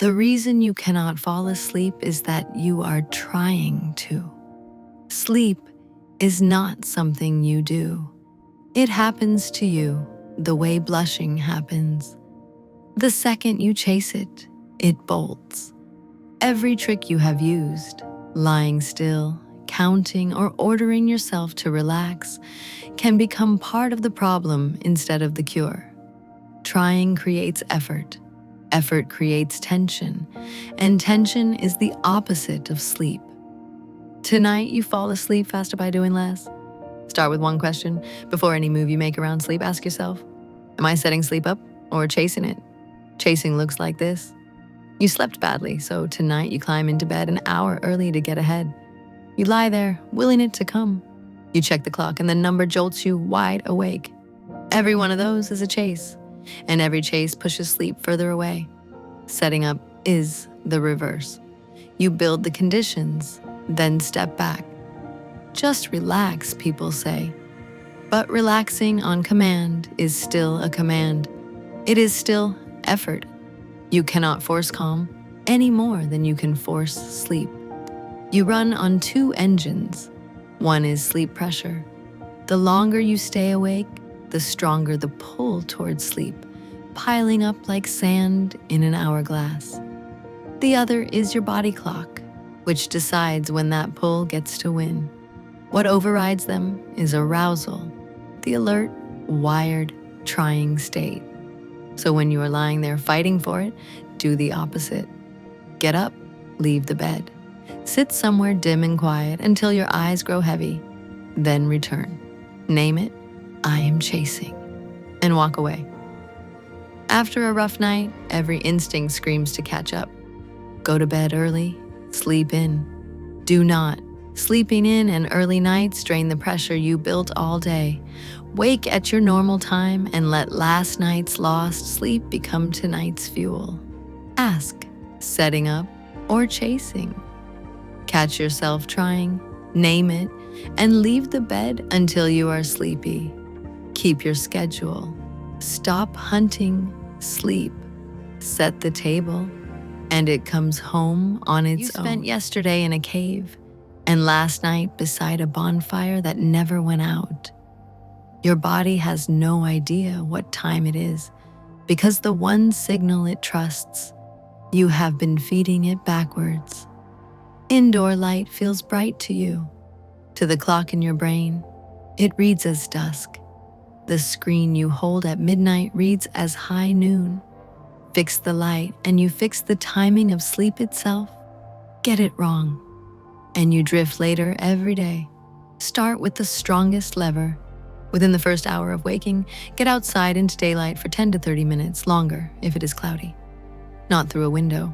The reason you cannot fall asleep is that you are trying to. Sleep is not something you do. It happens to you the way blushing happens. The second you chase it, it bolts. Every trick you have used, lying still, counting, or ordering yourself to relax, can become part of the problem instead of the cure. Trying creates effort. Effort creates tension, and tension is the opposite of sleep. Tonight, you fall asleep faster by doing less? Start with one question. Before any move you make around sleep, ask yourself, am I setting sleep up or chasing it? Chasing looks like this. You slept badly, so tonight you climb into bed an hour early to get ahead. You lie there, willing it to come. You check the clock and the number jolts you wide awake. Every one of those is a chase, and every chase pushes sleep further away. Setting up is the reverse. You build the conditions, then step back. Just relax, people say. But relaxing on command is still a command. It is still effort. You cannot force calm any more than you can force sleep. You run on two engines. One is sleep pressure. The longer you stay awake, the stronger the pull towards sleep, piling up like sand in an hourglass. The other is your body clock, which decides when that pull gets to win. What overrides them is arousal, the alert, wired, trying state. So when you are lying there fighting for it, do the opposite. Get up, leave the bed. Sit somewhere dim and quiet until your eyes grow heavy. Then return. Name it, I am chasing, and walk away. After a rough night, every instinct screams to catch up. Go to bed early, sleep in. Do not. Sleeping in and early nights drain the pressure you built all day. Wake at your normal time and let last night's lost sleep become tonight's fuel. Ask, setting up or chasing? Catch yourself trying, name it, and leave the bed until you are sleepy. Keep your schedule. Stop hunting sleep. Set the table, and it comes home on its own. You spent yesterday in a cave, and last night beside a bonfire that never went out. Your body has no idea what time it is, because the one signal it trusts, you have been feeding it backwards. Indoor light feels bright to you. To the clock in your brain, it reads as dusk. The screen you hold at midnight reads as high noon. Fix the light and you fix the timing of sleep itself. Get it wrong, and you drift later every day. Start with the strongest lever. Within the first hour of waking, get outside into daylight for 10 to 30 minutes longer if it is cloudy. Not through a window.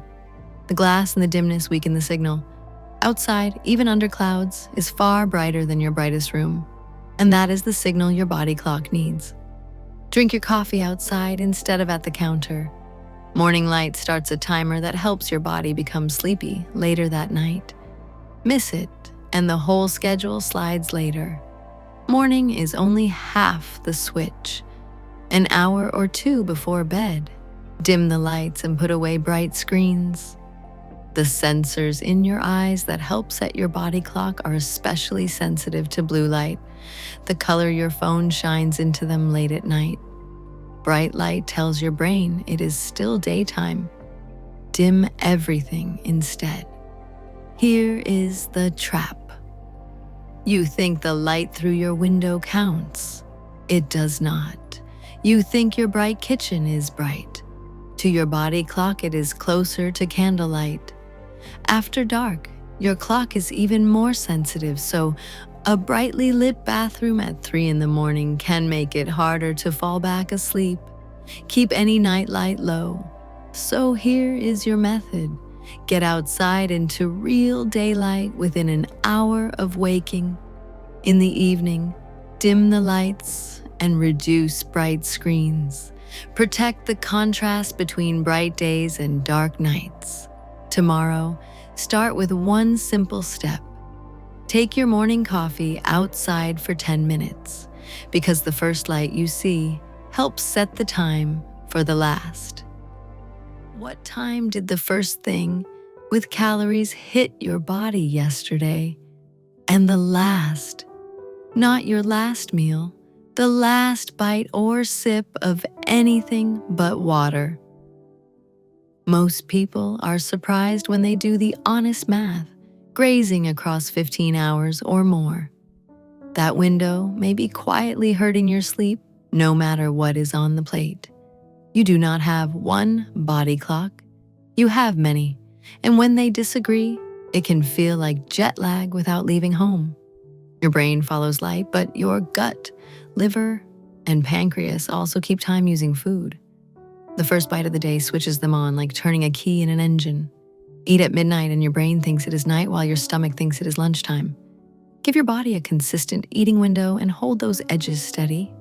The glass and the dimness weaken the signal. Outside, even under clouds, is far brighter than your brightest room, and that is the signal your body clock needs. Drink your coffee outside instead of at the counter. Morning light starts a timer that helps your body become sleepy later that night. Miss it, and the whole schedule slides later. Morning is only half the switch. An hour or two before bed, dim the lights and put away bright screens. The sensors in your eyes that help set your body clock are especially sensitive to blue light, the color your phone shines into them late at night. Bright light tells your brain it is still daytime. Dim everything instead. Here is the trap. You think the light through your window counts. It does not. You think your bright kitchen is bright. To your body clock, it is closer to candlelight. After dark, your clock is even more sensitive, so a brightly lit bathroom at 3 a.m. can make it harder to fall back asleep. Keep any nightlight low. So here is your method. Get outside into real daylight within an hour of waking. In the evening, dim the lights and reduce bright screens. Protect the contrast between bright days and dark nights. Tomorrow, start with one simple step. Take your morning coffee outside for 10 minutes, because the first light you see helps set the time for the last. What time did the first thing with calories hit your body yesterday? And the last, not your last meal, the last bite or sip of anything but water. Most people are surprised when they do the honest math, grazing across 15 hours or more. That window may be quietly hurting your sleep no matter what is on the plate. You do not have one body clock. You have many, and when they disagree, it can feel like jet lag without leaving home. Your brain follows light, but your gut, liver, and pancreas also keep time using food. The first bite of the day switches them on like turning a key in an engine. Eat at midnight and your brain thinks it is night while your stomach thinks it is lunchtime. Give your body a consistent eating window and hold those edges steady.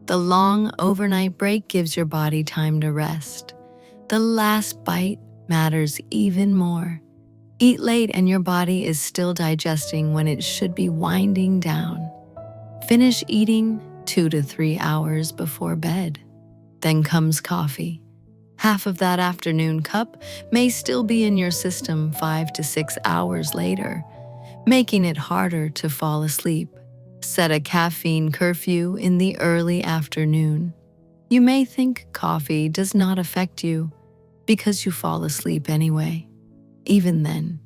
The long overnight break gives your body time to rest. The last bite matters even more. Eat late and your body is still digesting when it should be winding down. Finish eating 2 to 3 hours before bed. Then comes coffee. Half of that afternoon cup may still be in your system 5 to 6 hours later, making it harder to fall asleep. Set a caffeine curfew in the early afternoon. You may think coffee does not affect you because you fall asleep anyway. Even then,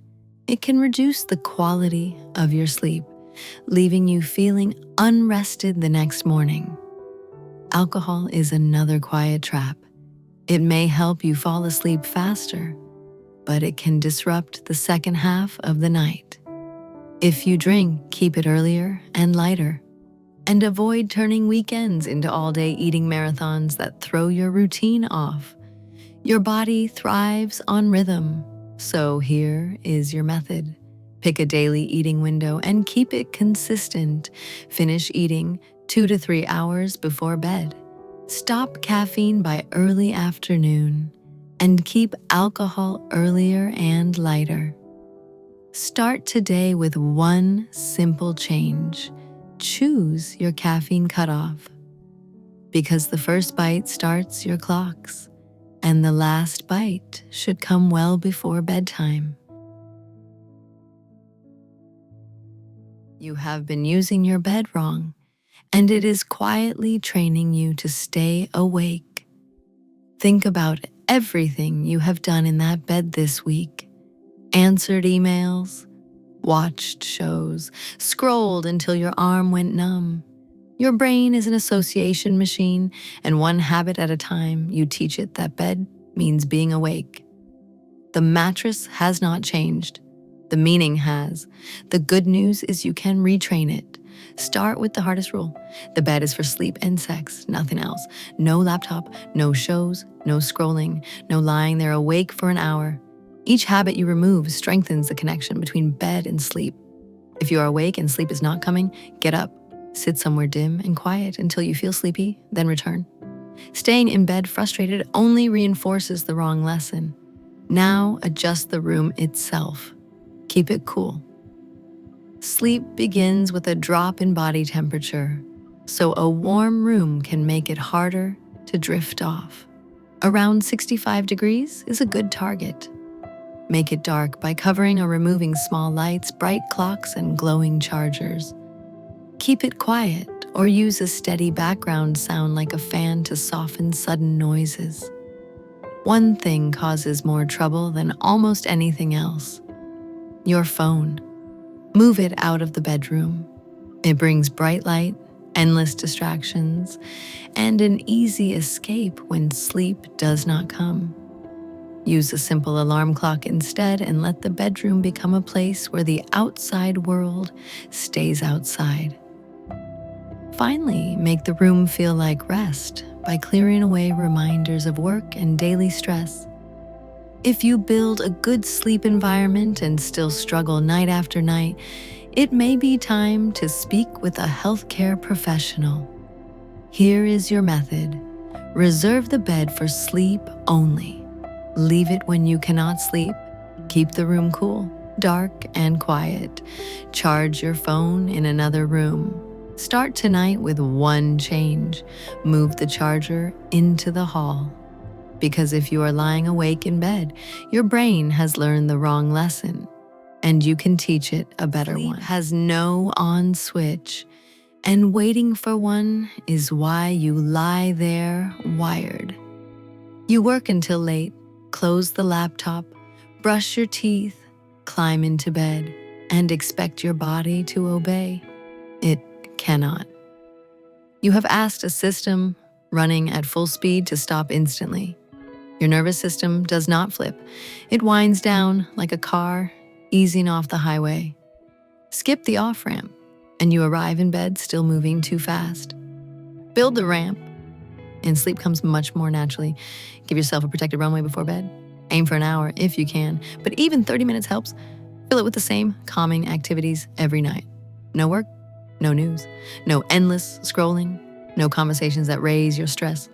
it can reduce the quality of your sleep, leaving you feeling unrested the next morning. Alcohol is another quiet trap. It may help you fall asleep faster, but it can disrupt the second half of the night. If you drink, keep it earlier and lighter, and avoid turning weekends into all-day eating marathons that throw your routine off. Your body thrives on rhythm, so here is your method. Pick a daily eating window and keep it consistent. Finish eating 2 to 3 hours before bed. Stop caffeine by early afternoon, and keep alcohol earlier and lighter. Start today with one simple change. Choose your caffeine cutoff. Because the first bite starts your clocks, and the last bite should come well before bedtime. You have been using your bed wrong, and it is quietly training you to stay awake. Think about everything you have done in that bed this week. Answered emails, watched shows, scrolled until your arm went numb. Your brain is an association machine, and one habit at a time, you teach it that bed means being awake. The mattress has not changed. The meaning has. The good news is you can retrain it. Start with the hardest rule. The bed is for sleep and sex, nothing else. No laptop, no shows, no scrolling, no lying there awake for an hour. Each habit you remove strengthens the connection between bed and sleep. If you are awake and sleep is not coming, get up. Sit somewhere dim and quiet until you feel sleepy, then return. Staying in bed frustrated only reinforces the wrong lesson. Now adjust the room itself. Keep it cool. Sleep begins with a drop in body temperature, so a warm room can make it harder to drift off. Around 65 degrees is a good target. Make it dark by covering or removing small lights, bright clocks, and glowing chargers. Keep it quiet or use a steady background sound like a fan to soften sudden noises. One thing causes more trouble than almost anything else: your phone. Move it out of the bedroom. It brings bright light, endless distractions, and an easy escape when sleep does not come. Use a simple alarm clock instead and let the bedroom become a place where the outside world stays outside. Finally, make the room feel like rest by clearing away reminders of work and daily stress. If you build a good sleep environment and still struggle night after night, it may be time to speak with a healthcare professional. Here is your method. Reserve the bed for sleep only. Leave it when you cannot sleep. Keep the room cool, dark, and quiet. Charge your phone in another room. Start tonight with one change. Move the charger into the hall. Because if you are lying awake in bed, your brain has learned the wrong lesson, and you can teach it a better one. Sleep has no on switch, and waiting for one is why you lie there wired. You work until late, close the laptop, brush your teeth, climb into bed, and expect your body to obey. It cannot. You have asked a system running at full speed to stop instantly. Your nervous system does not flip. It winds down like a car easing off the highway. Skip the off-ramp, and you arrive in bed still moving too fast. Build the ramp, and sleep comes much more naturally. Give yourself a protected runway before bed. Aim for an hour if you can, but even 30 minutes helps. Fill it with the same calming activities every night. No work, no news, no endless scrolling, no conversations that raise your stress.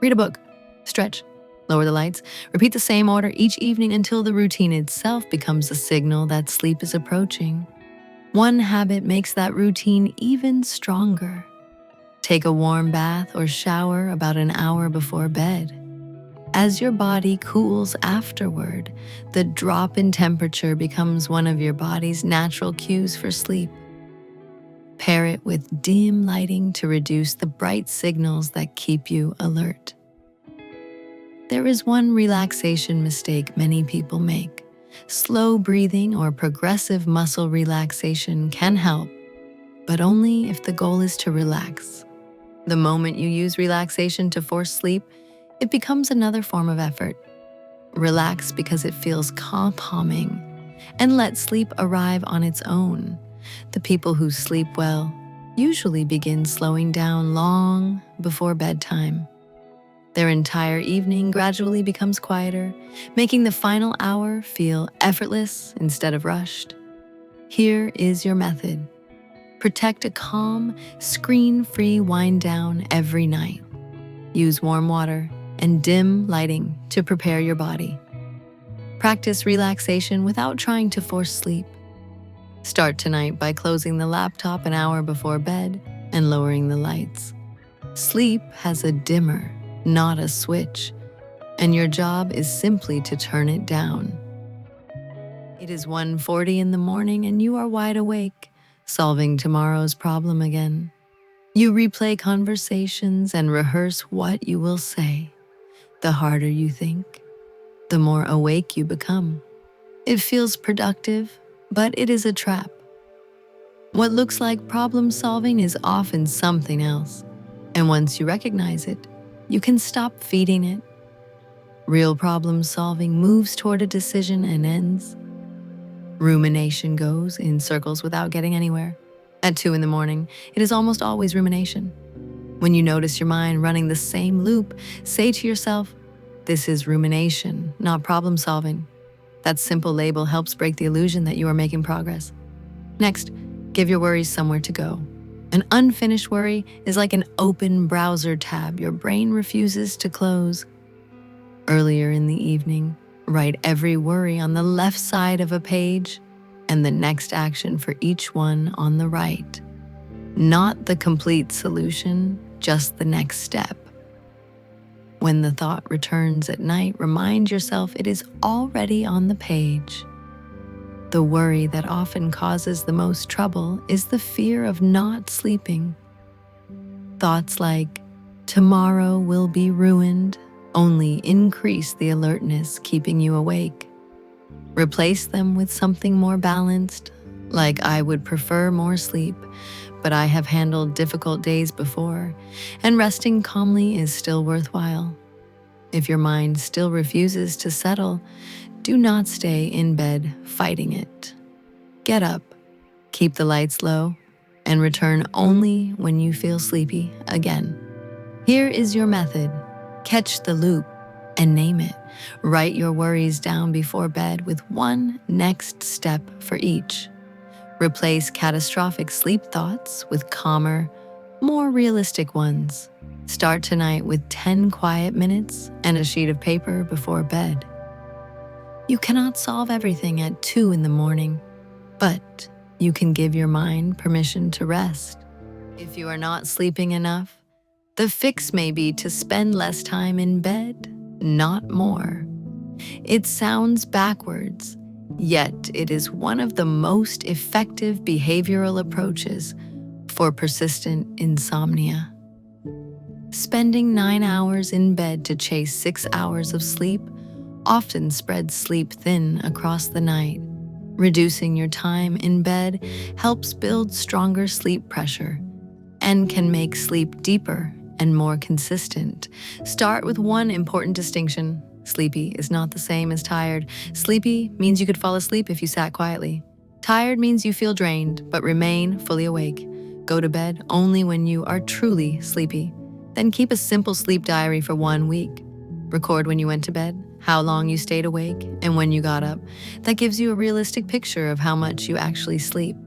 Read a book, stretch, lower the lights, repeat the same order each evening until the routine itself becomes a signal that sleep is approaching. One habit makes that routine even stronger. Take a warm bath or shower about an hour before bed. As your body cools afterward, the drop in temperature becomes one of your body's natural cues for sleep. Pair it with dim lighting to reduce the bright signals that keep you alert. There is one relaxation mistake many people make. Slow breathing or progressive muscle relaxation can help, but only if the goal is to relax. The moment you use relaxation to force sleep, it becomes another form of effort. Relax because it feels calming, and let sleep arrive on its own. The people who sleep well usually begin slowing down long before bedtime. Their entire evening gradually becomes quieter, making the final hour feel effortless instead of rushed. Here is your method. Protect a calm, screen-free wind down every night. Use warm water and dim lighting to prepare your body. Practice relaxation without trying to force sleep. Start tonight by closing the laptop an hour before bed and lowering the lights. Sleep has a dimmer, not a switch, and your job is simply to turn it down. It is 1:40 in the morning and you are wide awake, solving tomorrow's problem again. You replay conversations and rehearse what you will say. The harder you think, the more awake you become. It feels productive, but it is a trap. What looks like problem solving is often something else, and once you recognize it, you can stop feeding it. Real problem solving moves toward a decision and ends. Rumination goes in circles without getting anywhere. At 2 in the morning, it is almost always rumination. When you notice your mind running the same loop, say to yourself, "This is rumination, not problem solving." That simple label helps break the illusion that you are making progress. Next, give your worries somewhere to go. An unfinished worry is like an open browser tab your brain refuses to close. Earlier in the evening, write every worry on the left side of a page and the next action for each one on the right. Not the complete solution, just the next step. When the thought returns at night, remind yourself it is already on the page. The worry that often causes the most trouble is the fear of not sleeping. Thoughts like, "Tomorrow will be ruined," only increase the alertness keeping you awake. Replace them with something more balanced, like, "I would prefer more sleep, but I have handled difficult days before, and resting calmly is still worthwhile." If your mind still refuses to settle, do not stay in bed fighting it. Get up, keep the lights low, and return only when you feel sleepy again. Here is your method. Catch the loop and name it. Write your worries down before bed with one next step for each. Replace catastrophic sleep thoughts with calmer, more realistic ones. Start tonight with 10 quiet minutes and a sheet of paper before bed. You cannot solve everything at 2 in the morning, but you can give your mind permission to rest. If you are not sleeping enough, the fix may be to spend less time in bed. not more. It sounds backwards, yet it is one of the most effective behavioral approaches for persistent insomnia. Spending 9 hours in bed to chase 6 hours of sleep often spreads sleep thin across the night. Reducing your time in bed helps build stronger sleep pressure and can make sleep deeper and more consistent. Start with one important distinction. Sleepy is not the same as tired. Sleepy means you could fall asleep if you sat quietly. Tired means you feel drained but remain fully awake. Go to bed only when you are truly sleepy. Then keep a simple sleep diary for 1 week. Record when you went to bed, how long you stayed awake, and when you got up. That gives you a realistic picture of how much you actually sleep.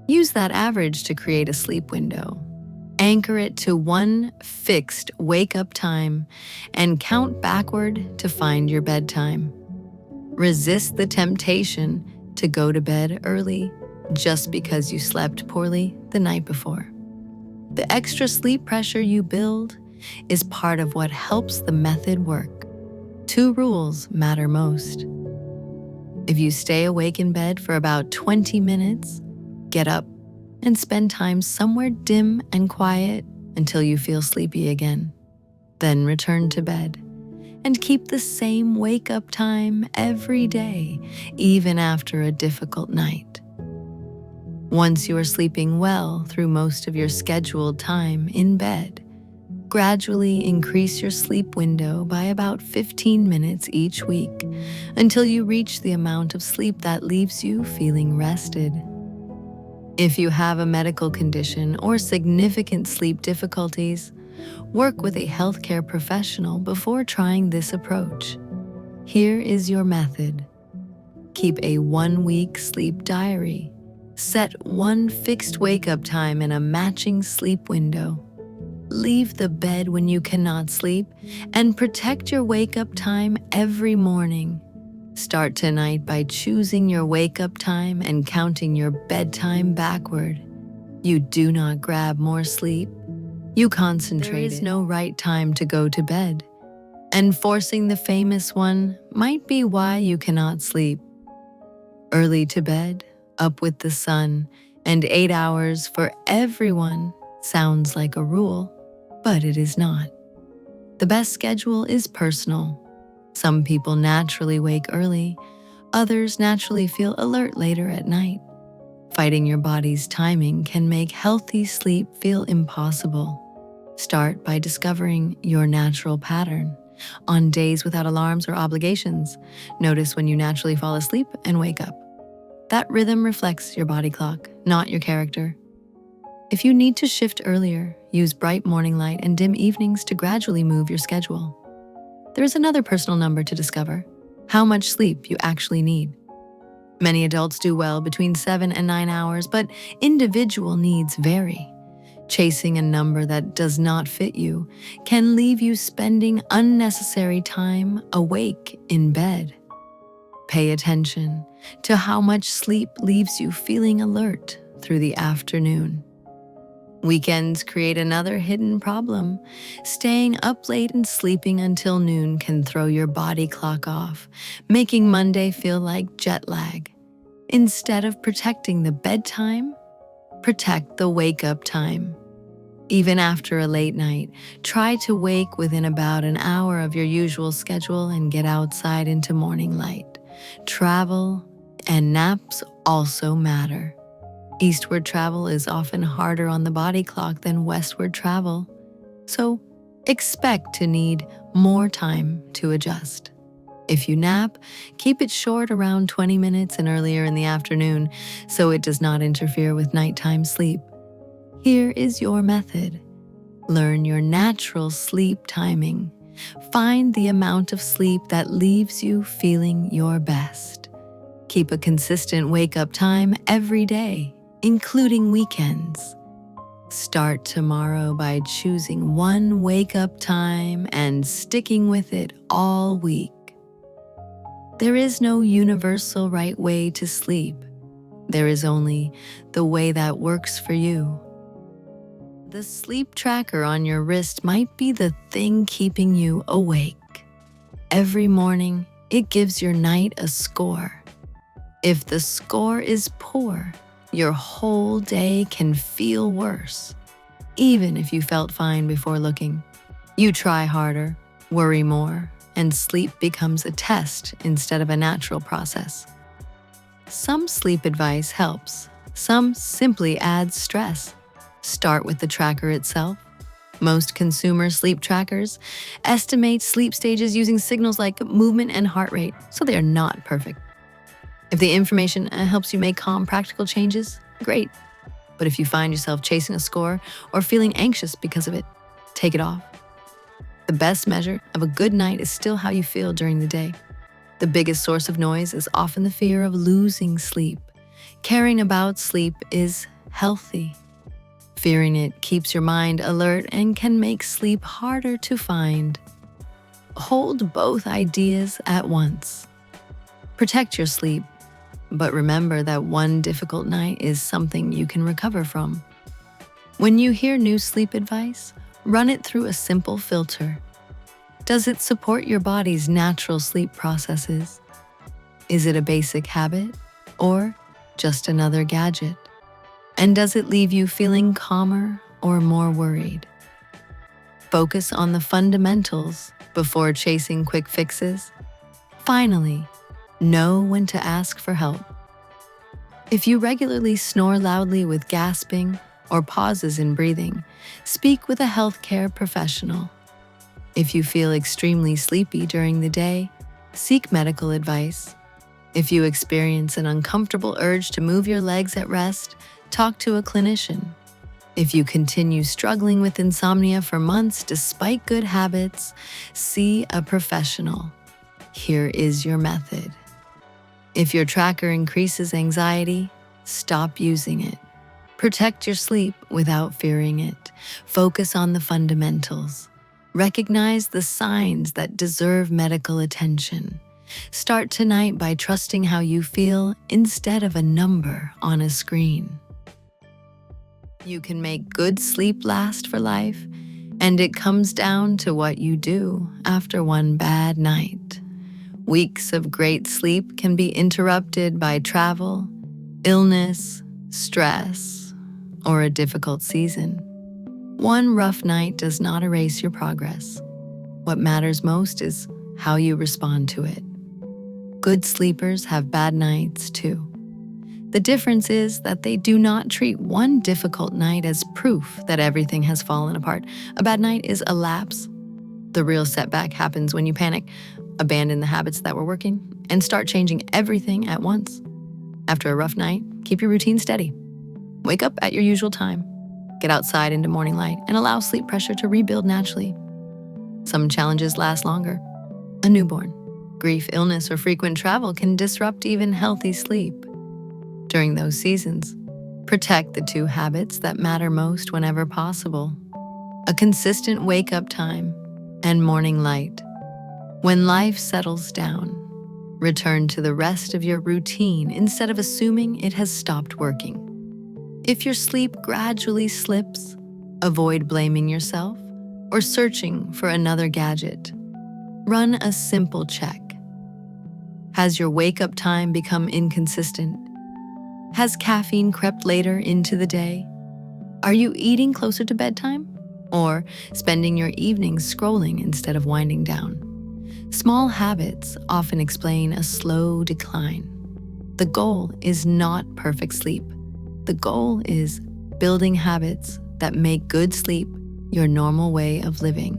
Use that average to create a sleep window. Anchor it to one fixed wake-up time and count backward to find your bedtime. Resist the temptation to go to bed early just because you slept poorly the night before. The extra sleep pressure you build is part of what helps the method work. 2 rules matter most. If you stay awake in bed for about 20 minutes, get up and spend time somewhere dim and quiet until you feel sleepy again. Then return to bed and keep the same wake-up time every day, even after a difficult night. Once you are sleeping well through most of your scheduled time in bed, gradually increase your sleep window by about 15 minutes each week until you reach the amount of sleep that leaves you feeling rested. If you have a medical condition or significant sleep difficulties, work with a healthcare professional before trying this approach. Here is your method. Keep a 1-week sleep diary. Set one fixed wake-up time and a matching sleep window. Leave the bed when you cannot sleep and protect your wake-up time every morning. Start tonight by choosing your wake-up time and counting your bedtime backward. You do not grab more sleep. You concentrate. There is no right time to go to bed. Enforcing the famous one might be why you cannot sleep. Early to bed, up with the sun, and 8 hours for everyone sounds like a rule, but it is not. The best schedule is personal. Some people naturally wake early, others naturally feel alert later at night. Fighting your body's timing can make healthy sleep feel impossible. Start by discovering your natural pattern. On days without alarms or obligations, notice when you naturally fall asleep and wake up. That rhythm reflects your body clock, not your character. If you need to shift earlier, use bright morning light and dim evenings to gradually move your schedule. There is another personal number to discover: how much sleep you actually need. Many adults do well between 7 and 9 hours, but individual needs vary. Chasing a number that does not fit you can leave you spending unnecessary time awake in bed. Pay attention to how much sleep leaves you feeling alert through the afternoon. Weekends create another hidden problem. Staying up late and sleeping until noon can throw your body clock off, making Monday feel like jet lag. Instead of protecting the bedtime, protect the wake-up time. Even after a late night, try to wake within about an hour of your usual schedule and get outside into morning light. Travel and naps also matter. Eastward travel is often harder on the body clock than westward travel, so expect to need more time to adjust. If you nap, keep it short, around 20 minutes and earlier in the afternoon, so it does not interfere with nighttime sleep. Here is your method. Learn your natural sleep timing. Find the amount of sleep that leaves you feeling your best. Keep a consistent wake-up time every day, including weekends. Start tomorrow by choosing one wake-up time and sticking with it all week. There is no universal right way to sleep. There is only the way that works for you. The sleep tracker on your wrist might be the thing keeping you awake. Every morning, it gives your night a score. If the score is poor, your whole day can feel worse, even if you felt fine before looking. You try harder, worry more, and sleep becomes a test instead of a natural process. Some sleep advice helps, some simply adds stress. Start with the tracker itself. Most consumer sleep trackers estimate sleep stages using signals like movement and heart rate, so they are not perfect. If the information helps you make calm, practical changes, great. But if you find yourself chasing a score or feeling anxious because of it, take it off. The best measure of a good night is still how you feel during the day. The biggest source of noise is often the fear of losing sleep. Caring about sleep is healthy. Fearing it keeps your mind alert and can make sleep harder to find. Hold both ideas at once. Protect your sleep, but remember that one difficult night is something you can recover from. When you hear new sleep advice, run it through a simple filter. Does it support your body's natural sleep processes? Is it a basic habit or just another gadget? And does it leave you feeling calmer or more worried? Focus on the fundamentals before chasing quick fixes. Finally, know when to ask for help. If you regularly snore loudly with gasping or pauses in breathing, speak with a healthcare professional. If you feel extremely sleepy during the day, seek medical advice. If you experience an uncomfortable urge to move your legs at rest, talk to a clinician. If you continue struggling with insomnia for months despite good habits, see a professional. Here is your method. If your tracker increases anxiety, stop using it. Protect your sleep without fearing it. Focus on the fundamentals. Recognize the signs that deserve medical attention. Start tonight by trusting how you feel instead of a number on a screen. You can make good sleep last for life, and it comes down to what you do after one bad night. Weeks of great sleep can be interrupted by travel, illness, stress, or a difficult season. One rough night does not erase your progress. What matters most is how you respond to it. Good sleepers have bad nights too. The difference is that they do not treat one difficult night as proof that everything has fallen apart. A bad night is a lapse. The real setback happens when you panic, abandon the habits that were working, and start changing everything at once. After a rough night, keep your routine steady. Wake up at your usual time. Get outside into morning light and allow sleep pressure to rebuild naturally. Some challenges last longer. A newborn, grief, illness, or frequent travel can disrupt even healthy sleep. During those seasons, protect the two habits that matter most whenever possible: a consistent wake-up time and morning light. When life settles down, return to the rest of your routine instead of assuming it has stopped working. If your sleep gradually slips, avoid blaming yourself or searching for another gadget. Run a simple check. Has your wake-up time become inconsistent? Has caffeine crept later into the day? Are you eating closer to bedtime? Or spending your evenings scrolling instead of winding down? Small habits often explain a slow decline. The goal is not perfect sleep. The goal is building habits that make good sleep your normal way of living.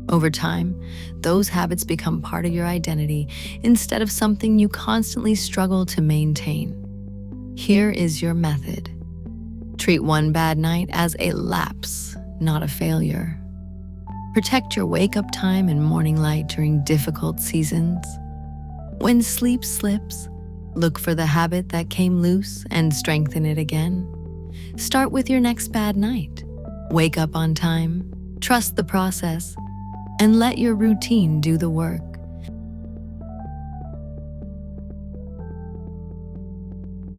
Over time, those habits become part of your identity instead of something you constantly struggle to maintain. Here is your method. Treat one bad night as a lapse, not a failure. Protect your wake-up time and morning light during difficult seasons. When sleep slips, look for the habit that came loose and strengthen it again. Start with your next bad night. Wake up on time, trust the process, and let your routine do the work.